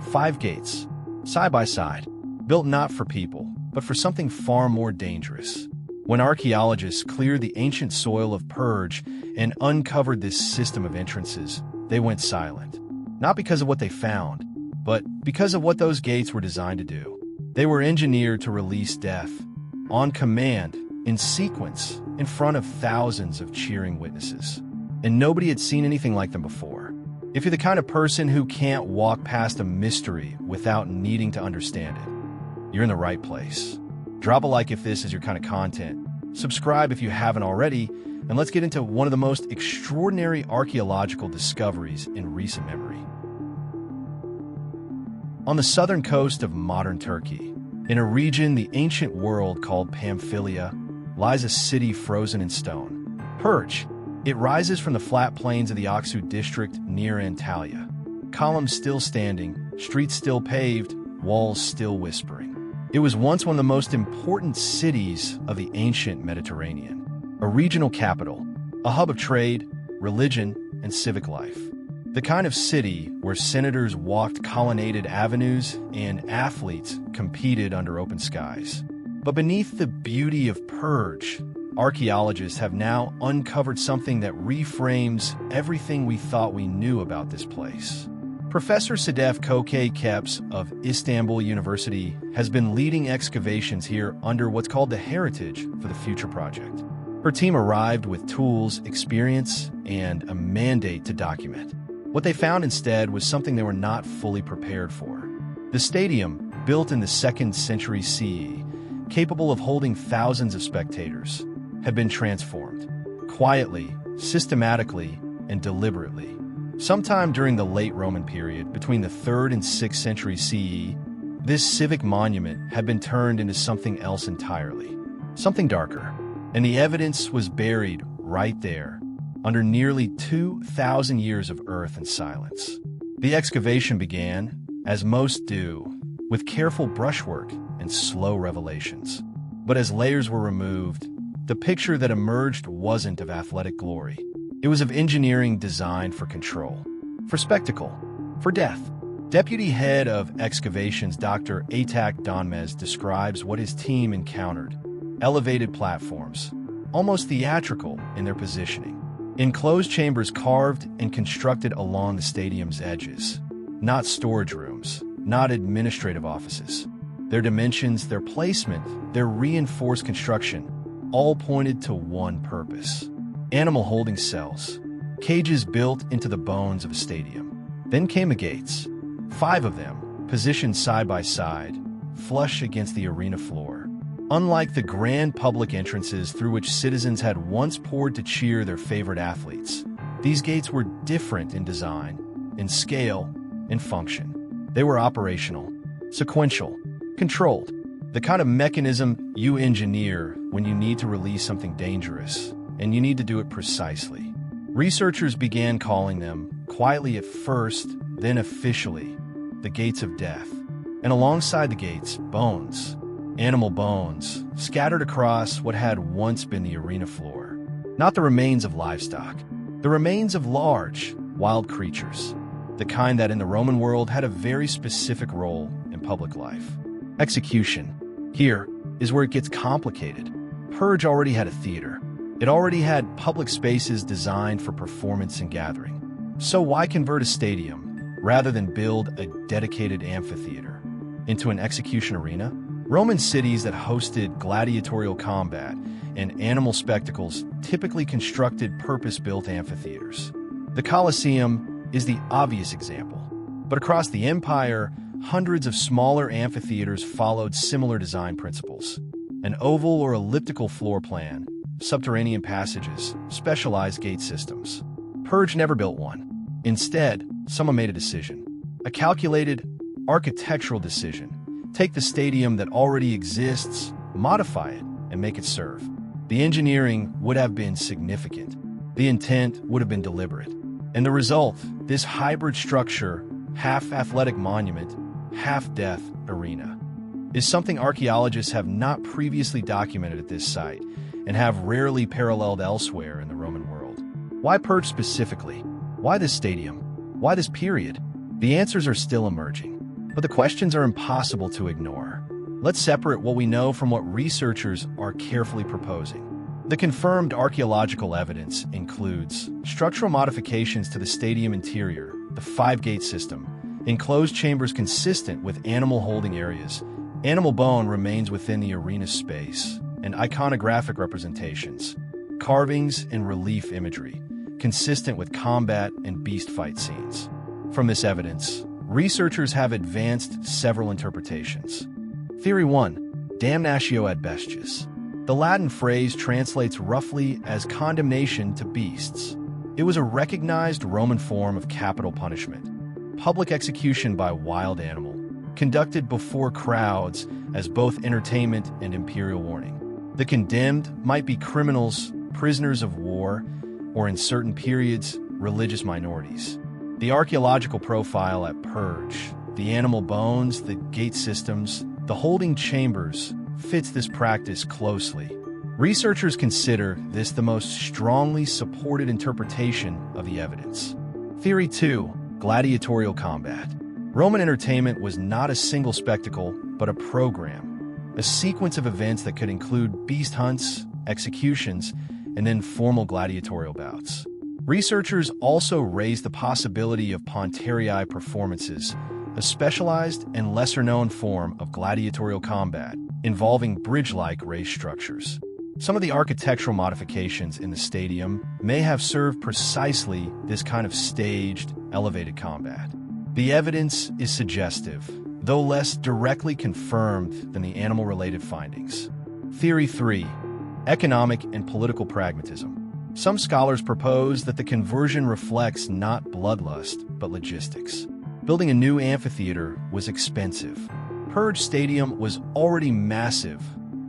5 gates, side by side, built not for people, but for something far more dangerous. When archaeologists cleared the ancient soil of Perge and uncovered this system of entrances, they went silent. Not because of what they found, but because of what those gates were designed to do. They were engineered to release death, on command, in sequence, in front of thousands of cheering witnesses. And nobody had seen anything like them before. If you're the kind of person who can't walk past a mystery without needing to understand it, you're in the right place. Drop a like if this is your kind of content, subscribe if you haven't already, and let's get into one of the most extraordinary archaeological discoveries in recent memory. On the southern coast of modern Turkey, in a region the ancient world called Pamphylia, lies a city frozen in stone. Perge. It rises from the flat plains of the Aksu district near Antalya. Columns still standing, streets still paved, walls still whispering. It was once one of the most important cities of the ancient Mediterranean. A regional capital, a hub of trade, religion, and civic life. The kind of city where senators walked colonnaded avenues and athletes competed under open skies. But beneath the beauty of Perge, archaeologists have now uncovered something that reframes everything we thought we knew about this place. Professor Sedef Koke-Keps of Istanbul University has been leading excavations here under what's called the Heritage for the Future project. Her team arrived with tools, experience, and a mandate to document. What they found instead was something they were not fully prepared for. The stadium, built in the 2nd century CE, capable of holding thousands of spectators, had been transformed, quietly, systematically, and deliberately. Sometime during the late Roman period, between the 3rd and 6th century CE, this civic monument had been turned into something else entirely, something darker, and the evidence was buried right there, under nearly 2,000 years of earth and silence. The excavation began, as most do, with careful brushwork and slow revelations. But as layers were removed, the picture that emerged wasn't of athletic glory. It was of engineering designed for control, for spectacle, for death. Deputy Head of Excavations Dr. Atak Donmez describes what his team encountered. Elevated platforms, almost theatrical in their positioning. Enclosed chambers carved and constructed along the stadium's edges. Not storage rooms, not administrative offices. Their dimensions, their placement, their reinforced construction, all pointed to one purpose. Animal holding cells, cages built into the bones of a stadium. Then came the gates, 5 of them, positioned side by side, flush against the arena floor. Unlike the grand public entrances through which citizens had once poured to cheer their favorite athletes, these gates were different in design, in scale, in function. They were operational, sequential, controlled, the kind of mechanism you engineer when you need to release something dangerous, and you need to do it precisely. Researchers began calling them, quietly at first, then officially, the gates of death. And alongside the gates, bones, animal bones, scattered across what had once been the arena floor. Not the remains of livestock, the remains of large, wild creatures, the kind that in the Roman world had a very specific role in public life. Execution. Here is where it gets complicated. Perge already had a theater. It already had public spaces designed for performance and gathering. So why convert a stadium, rather than build a dedicated amphitheater, into an execution arena? Roman cities that hosted gladiatorial combat and animal spectacles typically constructed purpose-built amphitheaters. The Colosseum is the obvious example, but across the empire, hundreds of smaller amphitheaters followed similar design principles. An oval or elliptical floor plan, subterranean passages, specialized gate systems. Perge never built one. Instead, someone made a decision. A calculated, architectural decision. Take the stadium that already exists, modify it, and make it serve. The engineering would have been significant. The intent would have been deliberate. And the result, this hybrid structure, half athletic monument, half death arena, is something archaeologists have not previously documented at this site and have rarely paralleled elsewhere in the Roman world. Why Perge specifically? Why this stadium? Why this period? The answers are still emerging. But the questions are impossible to ignore. Let's separate what we know from what researchers are carefully proposing. The confirmed archaeological evidence includes structural modifications to the stadium interior, the five-gate system, enclosed chambers consistent with animal holding areas, animal bone remains within the arena space, and iconographic representations, carvings and relief imagery, consistent with combat and beast fight scenes. From this evidence, researchers have advanced several interpretations. Theory 1. Damnatio ad bestias. The Latin phrase translates roughly as condemnation to beasts. It was a recognized Roman form of capital punishment, public execution by wild animal, conducted before crowds as both entertainment and imperial warning. The condemned might be criminals, prisoners of war, or in certain periods, religious minorities. The archaeological profile at Perge, the animal bones, the gate systems, the holding chambers, fits this practice closely. Researchers consider this the most strongly supported interpretation of the evidence. Theory 2. Gladiatorial combat. Roman entertainment was not a single spectacle, but a program, a sequence of events that could include beast hunts, executions, and then formal gladiatorial bouts. Researchers also raised the possibility of ponteriae performances, a specialized and lesser-known form of gladiatorial combat involving bridge-like raised structures. Some of the architectural modifications in the stadium may have served precisely this kind of staged, elevated combat. The evidence is suggestive, though less directly confirmed than the animal-related findings. Theory 3. Economic and political pragmatism. Some scholars propose that the conversion reflects not bloodlust, but logistics. Building a new amphitheater was expensive. Perge Stadium was already massive,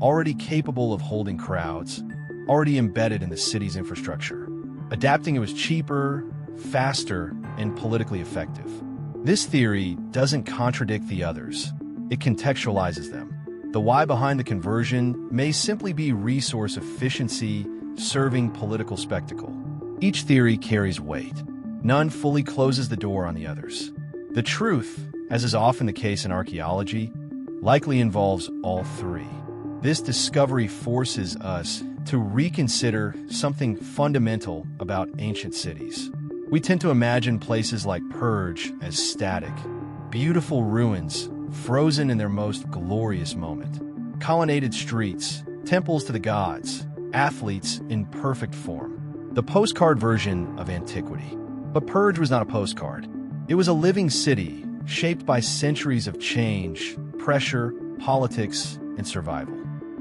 already capable of holding crowds, already embedded in the city's infrastructure. Adapting it was cheaper, faster, and politically effective. This theory doesn't contradict the others. It contextualizes them. The why behind the conversion may simply be resource efficiency serving political spectacle. Each theory carries weight. None fully closes the door on the others. The truth, as is often the case in archaeology, likely involves all three. This discovery forces us to reconsider something fundamental about ancient cities. We tend to imagine places like Perge as static, beautiful ruins frozen in their most glorious moment. Colonnaded streets, temples to the gods, athletes in perfect form. The postcard version of antiquity. But Perge was not a postcard. It was a living city shaped by centuries of change, pressure, politics, and survival.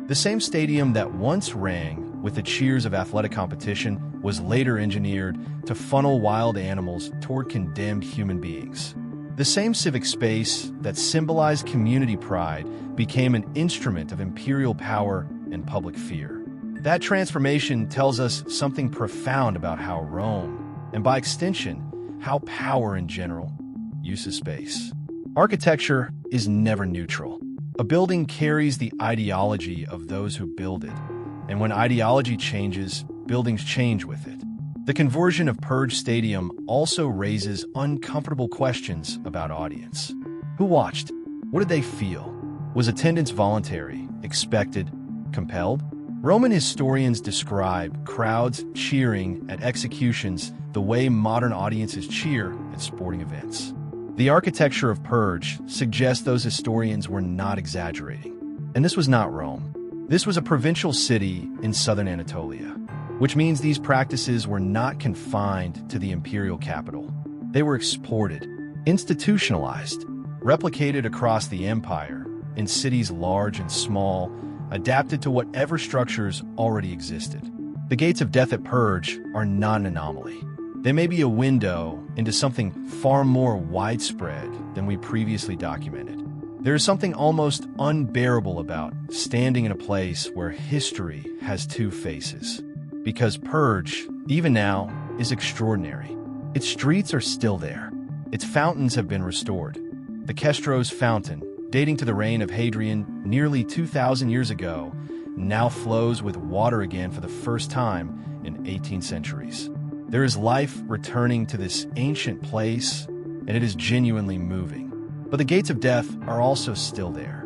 The same stadium that once rang with the cheers of athletic competition was later engineered to funnel wild animals toward condemned human beings. The same civic space that symbolized community pride became an instrument of imperial power and public fear. That transformation tells us something profound about how Rome, and by extension, how power in general, uses space. Architecture is never neutral. A building carries the ideology of those who build it, and when ideology changes, buildings change with it. The conversion of Perge Stadium also raises uncomfortable questions about audience. Who watched? What did they feel? Was attendance voluntary, expected, compelled? Roman historians describe crowds cheering at executions the way modern audiences cheer at sporting events. The architecture of Perge suggests those historians were not exaggerating. And this was not Rome. This was a provincial city in southern Anatolia, which means these practices were not confined to the imperial capital. They were exported, institutionalized, replicated across the empire, in cities large and small, adapted to whatever structures already existed. The gates of death at Perge are not an anomaly. They may be a window into something far more widespread than we previously documented. There is something almost unbearable about standing in a place where history has two faces. Because Perge, even now, is extraordinary. Its streets are still there. Its fountains have been restored. The Kestros Fountain, dating to the reign of Hadrian nearly 2,000 years ago, now flows with water again for the first time in 18 centuries. There is life returning to this ancient place, and it is genuinely moving. But the gates of death are also still there.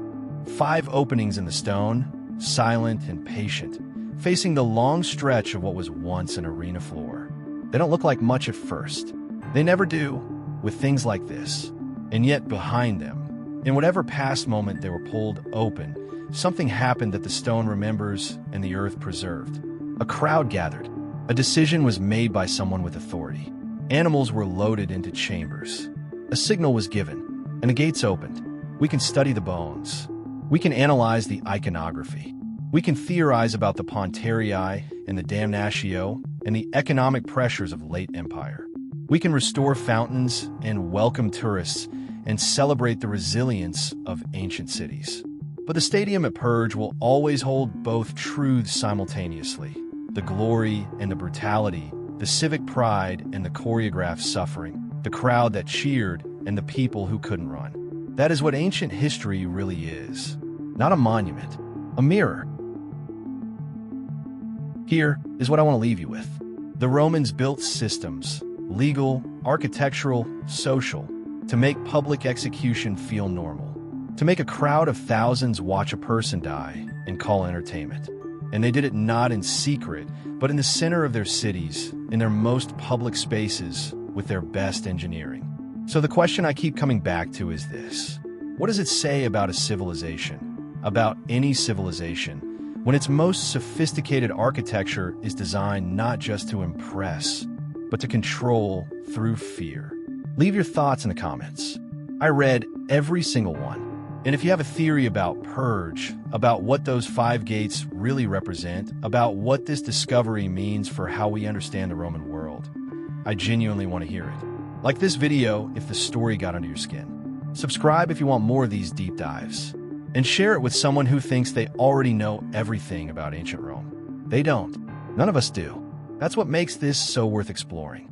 5 openings in the stone, silent and patient, facing the long stretch of what was once an arena floor. They don't look like much at first. They never do, with things like this. And yet behind them, in whatever past moment they were pulled open, something happened that the stone remembers and the earth preserved. A crowd gathered. A decision was made by someone with authority. Animals were loaded into chambers. A signal was given, and the gates opened. We can study the bones. We can analyze the iconography. We can theorize about the Pontarii and the Damnatio and the economic pressures of late empire. We can restore fountains and welcome tourists and celebrate the resilience of ancient cities. But the stadium at Perge will always hold both truths simultaneously: the glory and the brutality, the civic pride and the choreographed suffering, the crowd that cheered and the people who couldn't run. That is what ancient history really is. Not a monument, a mirror. Here is what I want to leave you with. The Romans built systems, legal, architectural, social, to make public execution feel normal, to make a crowd of thousands watch a person die and call entertainment. And they did it not in secret, but in the center of their cities, in their most public spaces, with their best engineering. So the question I keep coming back to is this: what does it say about a civilization, about any civilization, when its most sophisticated architecture is designed not just to impress, but to control through fear? Leave your thoughts in the comments. I read every single one. And if you have a theory about Perge, about what those 5 gates really represent, about what this discovery means for how we understand the Roman world, I genuinely want to hear it. Like this video if the story got under your skin. Subscribe if you want more of these deep dives. And share it with someone who thinks they already know everything about ancient Rome. They don't. None of us do. That's what makes this so worth exploring.